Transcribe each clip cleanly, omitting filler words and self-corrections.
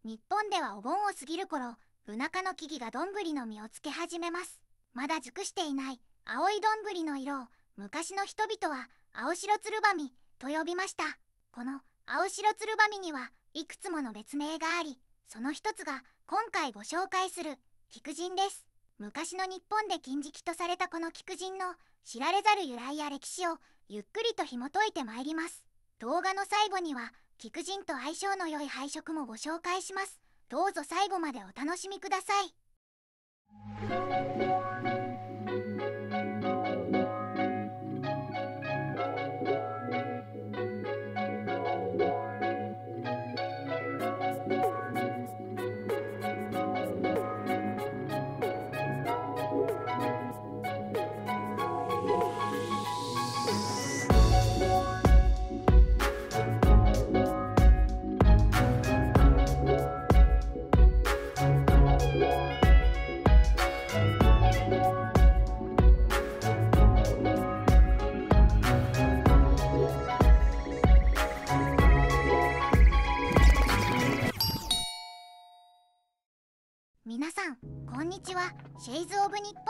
日本ではお盆を過ぎる頃、ブナ科の木々がどんぐりの実をつけ始めます。まだ熟していない青いどんぐりの色を昔の人々は青白つるばみと呼びました。この青白つるばみにはいくつもの別名があり、その一つが今回ご紹介する菊人です。昔の日本で金色とされたこの菊人の知られざる由来や歴史をゆっくりと紐解いてまいります。動画の最後には菊人と相性の良い配色もご紹介します。どうぞ最後までお楽しみください。皆さんこんにちは。シェイズオブニッポ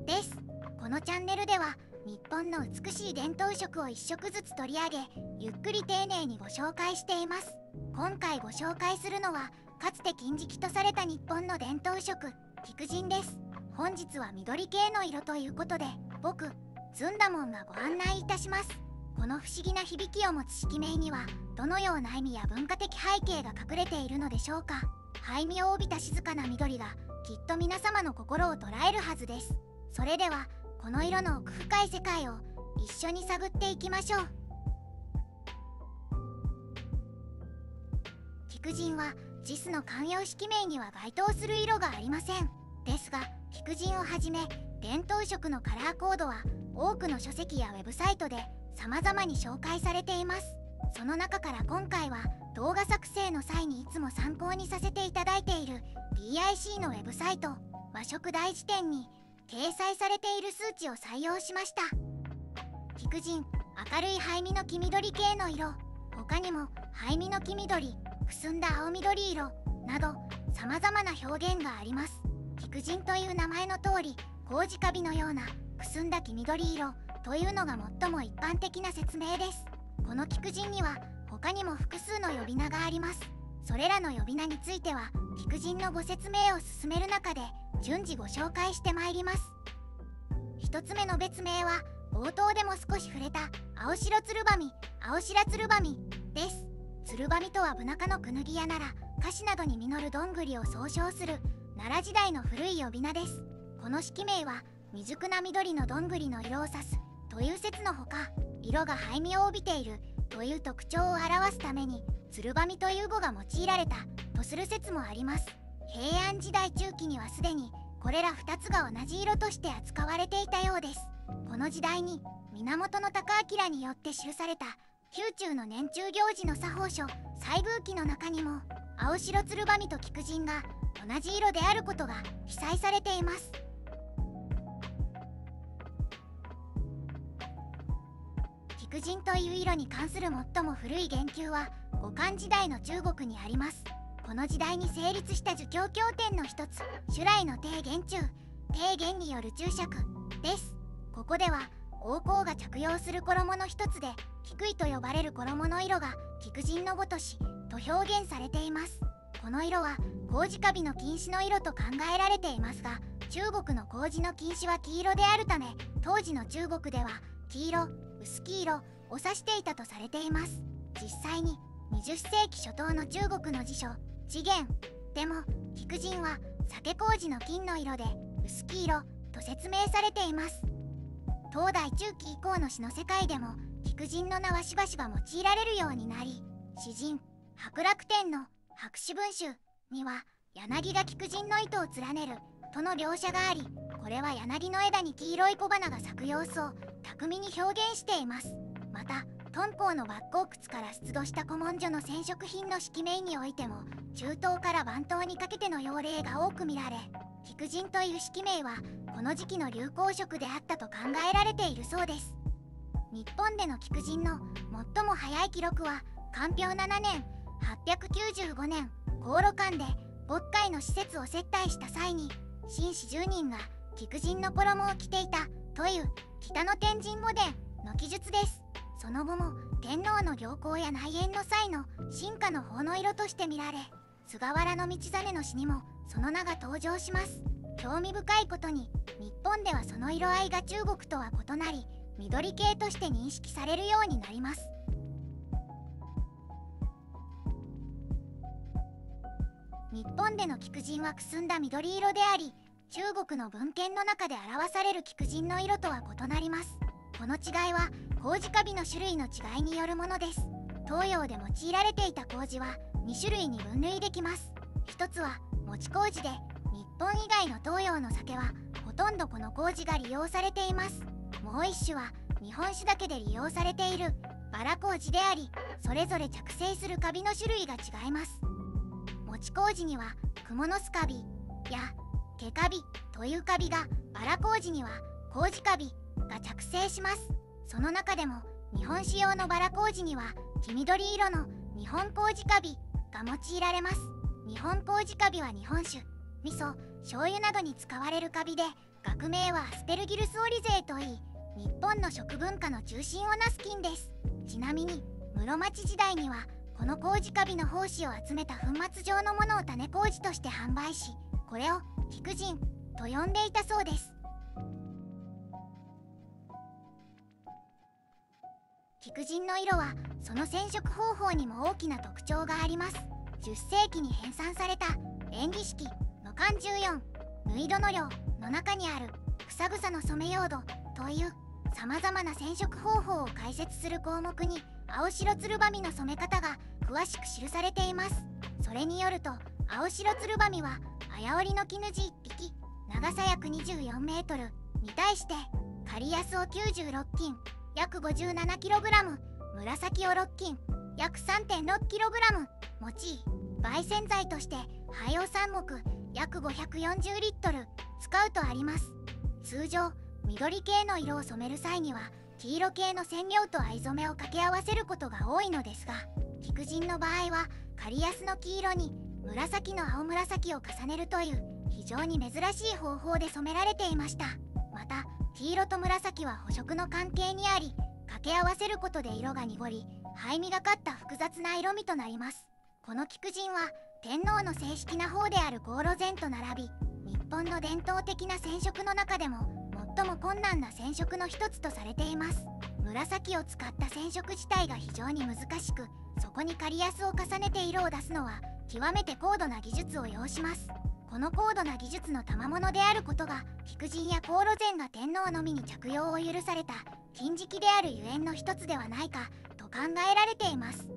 ンです。このチャンネルでは日本の美しい伝統色を一色ずつ取り上げ、ゆっくり丁寧にご紹介しています。今回ご紹介するのはかつて金色とされた日本の伝統色、菊人です。本日は緑系の色ということで、僕ずんだもんがご案内いたします。この不思議な響きを持つ色名にはどのような意味や文化的背景が隠れているのでしょうか。灰身を帯びた静かな緑がきっと皆様の心を捉えるはずです。それではこの色の奥深い世界を一緒に探っていきましょう。菊人はJISの慣用色名には該当する色がありません。ですが菊人をはじめ伝統色のカラーコードは多くの書籍やウェブサイトで様々に紹介されています。その中から今回は動画作成の際にいつも参考にさせていただいている DIC のウェブサイト和食大辞典に掲載されている数値を採用しました。菊人、明るい灰身の黄緑系の色、他にも灰身の黄緑、くすんだ青緑色など様々な表現があります。菊人という名前の通り、麹カビのようなくすんだ黄緑色というのが最も一般的な説明です。この菊人には他にも複数の呼び名があります。それらの呼び名については菊人のご説明を進める中で順次ご紹介してまいります。一つ目の別名は冒頭でも少し触れた青白つるばみ、青白つるばみです。つるばみとはブナ科のクヌギやナラ、カシなどに実るどんぐりを総称する奈良時代の古い呼び名です。この色名は未熟な緑のどんぐりの色を指すという説のほか、色が灰身を帯びているという特徴を表すためにつるばみという語が用いられたとする説もあります。平安時代中期にはすでにこれら2つが同じ色として扱われていたようです。この時代に源孝明によって記された宮中の年中行事の作法書西宮記の中にも青白つるばみと菊人が同じ色であることが記載されています。菊人という色に関する最も古い言及は後漢時代の中国にあります。この時代に成立した儒教経典の一つ、朱来の定元中、定元による注釈です。ここでは王侯が着用する衣の一つで菊衣と呼ばれる衣の色が菊人のごとしと表現されています。この色は麹カビの菌糸の色と考えられていますが、中国の麹の菌糸は黄色であるため、当時の中国では黄色、薄黄色を指していたとされています。実際に20世紀初頭の中国の辞書次元でも菊人は酒麹の金の色で薄黄色と説明されています。東大中期以降の詩の世界でも菊人の名はしばしば用いられるようになり、詩人白楽天の白紙文集には柳が菊人の糸を連ねるとの描写があり、これは柳の枝に黄色い小花が咲く様子を巧みに表現しています。また敦煌の莫高窟から出土した古文書の染色品の色名においても中東から番頭にかけての用例が多く見られ、菊人という色名はこの時期の流行色であったと考えられているそうです。日本での菊人の最も早い記録は寛平7年895年航路間で渤海の施設を接待した際に紳士10人が菊人の衣を着ていたという北の天神墓殿の記述です。その後も天皇の行幸や内縁の際の臣下の方の色として見られ、菅原道真の詩にもその名が登場します。興味深いことに日本ではその色合いが中国とは異なり緑系として認識されるようになります。日本での菊人はくすんだ緑色であり、中国の文献の中で表される菊人の色とは異なります。この違いは麹カビの種類の違いによるものです。東洋で用いられていた麹は2種類に分類できます。一つは餅麹で、日本以外の東洋の酒はほとんどこの麹が利用されています。もう一種は日本酒だけで利用されているバラ麹であり、それぞれ着生するカビの種類が違います。餅麹にはクモの巣カビや毛カビというカビが、バラ麹には麹カビが着生します。その中でも日本酒用のバラ麹には黄緑色の日本麹カビが用いられます。日本麹カビは日本酒、味噌、醤油などに使われるカビで、学名はアスペルギルスオリゼといい、日本の食文化の中心をなす菌です。ちなみに室町時代にはこの麹カビの胞子を集めた粉末状のものを種麹として販売し、これを菊人と呼んでいたそうです。菊人の色はその染色方法にも大きな特徴があります。10世紀に編纂された演技式の巻14縫い戸の量の中にある草草の染め用土というさまざまな染色方法を解説する項目に青白つるばみの染め方が詳しく記されています。それによると、青白つるばみは綾織の絹地1匹、長さ約24メートルに対して刈安を96斤約 57kg、紫を6斤約 3.6kg 用い、媒染剤として灰を3目約540リットル使うとあります。通常緑系の色を染める際には黄色系の染料と藍染めを掛け合わせることが多いのですが、菊人の場合は刈安の黄色に紫の青紫を重ねるという非常に珍しい方法で染められていました。また黄色と紫は補色の関係にあり、掛け合わせることで色が濁り灰みがかった複雑な色味となります。この菊人は天皇の正式な方である黄櫨染と並び、日本の伝統的な染色の中でも最も困難な染色の一つとされています。紫を使った染色自体が非常に難しく、そこに刈安を重ねて色を出すのは極めて高度な技術を要します。この高度な技術の賜物であることが、菊人や黄櫨染が天皇のみに着用を許された金色であるゆえんの一つではないかと考えられています。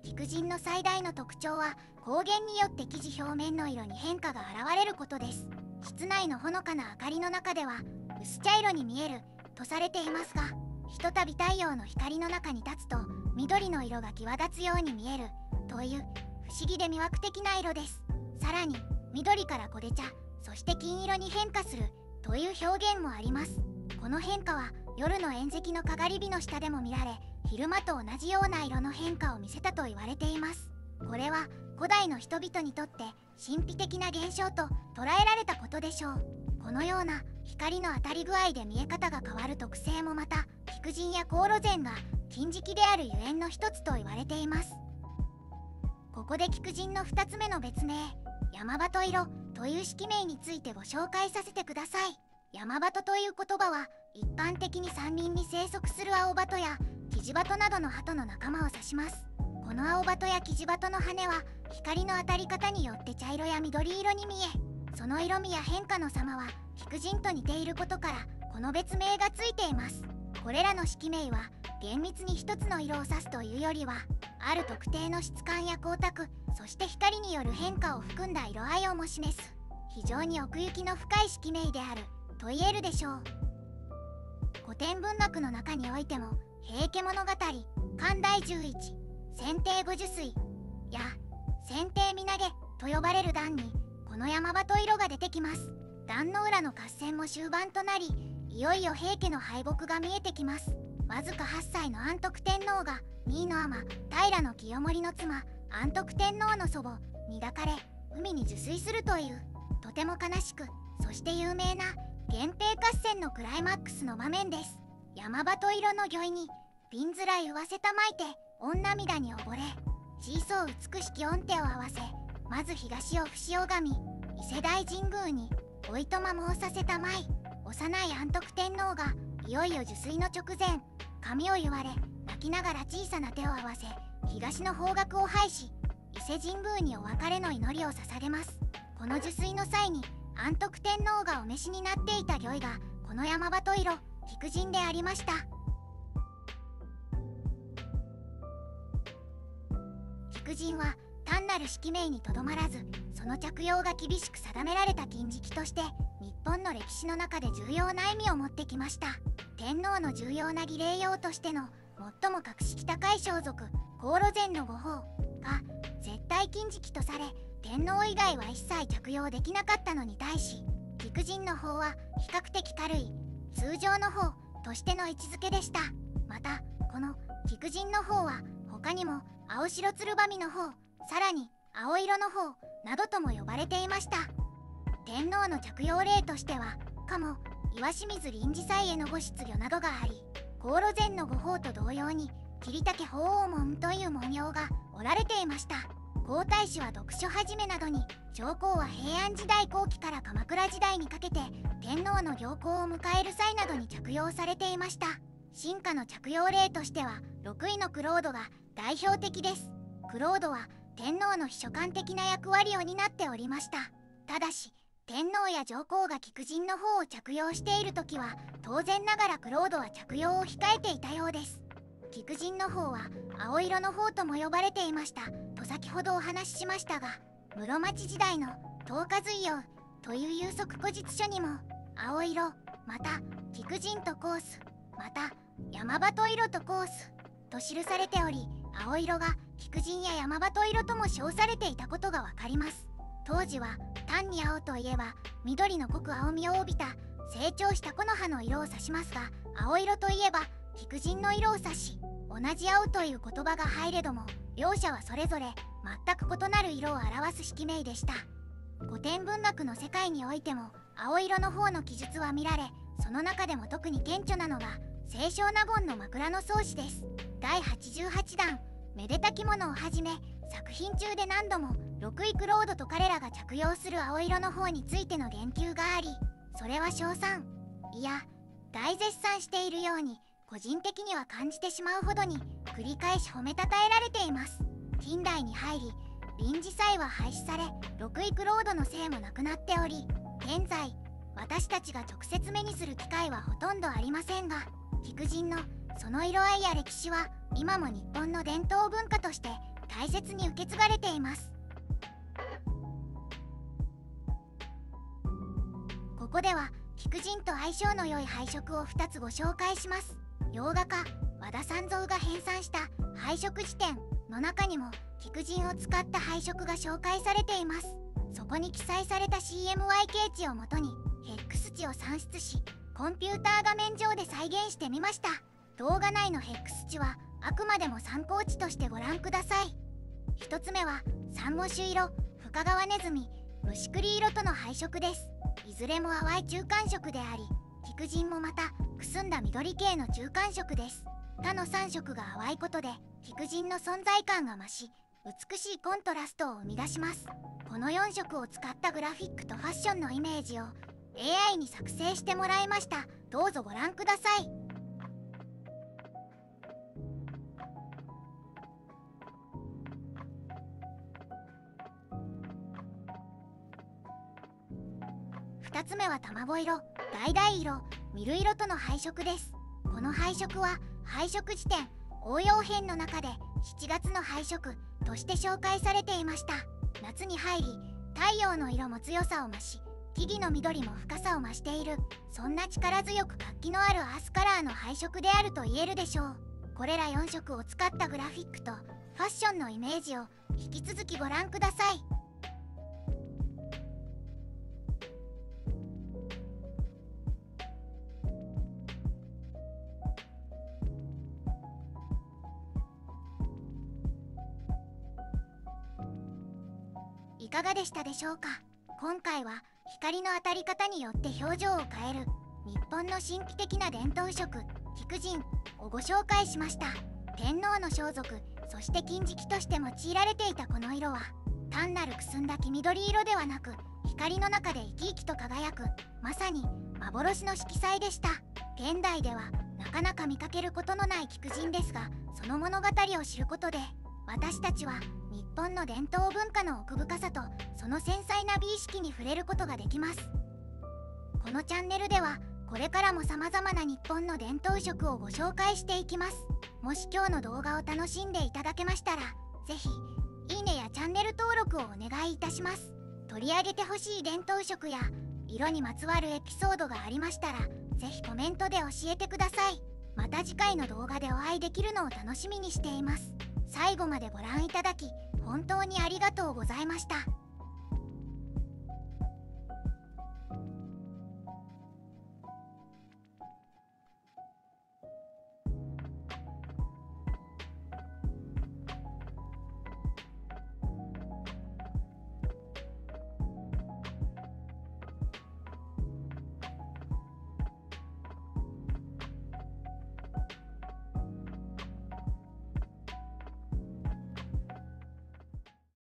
菊人の最大の特徴は光源によって生地表面の色に変化が現れることです。室内のほのかな明かりの中では薄茶色に見えるとされていますが、ひとたび太陽の光の中に立つと緑の色が際立つように見えるという不思議で魅惑的な色です。さらに緑から焦げ茶、そして金色に変化するという表現もあります。この変化は夜の縁石のかがり火の下でも見られ、昼間と同じような色の変化を見せたと言われています。これは古代の人々にとって神秘的な現象と捉えられたことでしょう。このような光の当たり具合で見え方が変わる特性もまた菊人や黄櫨染が金色であるゆえんの一つと言われています。ここで菊人の2つ目の別名山鳩色という色名についてご紹介させてください。山鳩という言葉は一般的に山林に生息する青鳩やキジバトなどの鳩の仲間を指します。この青鳩やキジバトの羽は光の当たり方によって茶色や緑色に見え、その色味や変化の様は菊人と似ていることからこの別名がついています。これらの色名は厳密に一つの色を指すというよりは、ある特定の質感や光沢、そして光による変化を含んだ色合いをも示す非常に奥行きの深い色名であると言えるでしょう。古典文学の中においても平家物語、漢第11選定五十水や選定身投げと呼ばれる段にこの山鳩色が出てきます。段の裏の合戦も終盤となり、いよいよ平家の敗北が見えてきます。わずか8歳の安徳天皇が三井の尼平清盛の妻安徳天皇の祖母に抱かれ海に入水するというとても悲しくそして有名な源平合戦のクライマックスの場面です。山鳩色の御意にびんずら言わせたまいて御涙に溺れちいそう美しき御手を合わせまず東を伏拝み伊勢大神宮においとま申させたまい幼い安徳天皇がいよいよ受水の直前髪を言われ泣きながら小さな手を合わせ東の方角を拝し伊勢神宮にお別れの祈りを捧げます。この受水の際に安徳天皇がお召しになっていた御衣がこの山鳩色菊人でありました。菊人は単なる式名にとどまらずその着用が厳しく定められた禁食として日本の歴史の中で重要な意味を持ってきました。天皇の重要な儀礼用としての最も格式高い装束黄櫨前の御法が絶対禁食とされ天皇以外は一切着用できなかったのに対し菊人の方は比較的軽い通常の方としての位置づけでした。またこの菊人の方は他にも青白鶴羽の方さらに青色の方などとも呼ばれていました。天皇の着用例としては鴨岩清水臨時祭へのご出御などがあり黄櫨前の御法と同様に桐竹法王門という文様が織られていました。皇太子は読書始めなどに上皇は平安時代後期から鎌倉時代にかけて天皇の行幸を迎える際などに着用されていました。臣下の着用例としては6位のクロードが代表的です。クロードは天皇の秘書官的な役割を担っておりました。ただし天皇や上皇が菊人の方を着用している時は当然ながらクロードは着用を控えていたようです。菊人の方は青色の方とも呼ばれていましたと先ほどお話ししましたが室町時代の東華随陽という有足古実書にも青色また菊人と申すまた山鳩色と申すと記されており青色が菊人や山鳩色とも称されていたことがわかります。当時は単に青といえば緑の濃く青みを帯びた成長した木の葉の色を指しますが青色といえば菊人の色を指し同じ青という言葉が入れども両者はそれぞれ全く異なる色を表す式名でした。古典文学の世界においても青色の方の記述は見られその中でも特に顕著なのが清少納言の枕草子です。第88弾めでたきものをはじめ作品中で何度も6位クロードと彼らが着用する青色の方についての言及がありそれは称賛いや大絶賛しているように個人的には感じてしまうほどに繰り返し褒めたたえられています。近代に入り臨時祭は廃止され6位クロードの姓もなくなっており現在私たちが直接目にする機会はほとんどありませんが菊人のその色合いや歴史は今も日本の伝統文化として大切に受け継がれています。ここでは菊人と相性の良い配色を2つご紹介します。洋画家和田三蔵が編纂した配色辞典の中にも菊人を使った配色が紹介されています。そこに記載された CMYK 値をもとにヘックス値を算出しコンピューター画面上で再現してみました。動画内のヘックス値はあくまでも参考値としてご覧ください。1つ目はサンゴ種色、深川ネズミ、虫栗色との配色です。いずれも淡い中間色であり菊人もまたくすんだ緑系の中間色です。他の3色が淡いことで菊人の存在感が増し美しいコントラストを生み出します。この4色を使ったグラフィックとファッションのイメージを AI に作成してもらいました。どうぞご覧ください。2つ目は卵色、橙色、ミル色との配色です。この配色は配色辞典応用編の中で7月の配色として紹介されていました。夏に入り太陽の色も強さを増し木々の緑も深さを増しているそんな力強く活気のあるアースカラーの配色であると言えるでしょう。これら4色を使ったグラフィックとファッションのイメージを引き続きご覧ください。いかがでしたでしょうか。今回は光の当たり方によって表情を変える日本の神秘的な伝統色菊人をご紹介しました。天皇の装束、そして金色として用いられていたこの色は単なるくすんだ黄緑色ではなく、光の中で生き生きと輝くまさに幻の色彩でした。現代ではなかなか見かけることのない菊人ですが、その物語を知ることで私たちは日本の伝統文化の奥深さとその繊細な美意識に触れることができます。このチャンネルではこれからも様々な日本の伝統色をご紹介していきます。もし今日の動画を楽しんでいただけましたら、ぜひいいねやチャンネル登録をお願いいたします。取り上げてほしい伝統色や色にまつわるエピソードがありましたら、ぜひコメントで教えてください。また次回の動画でお会いできるのを楽しみにしています。最後までご覧いただき本当にありがとうございました。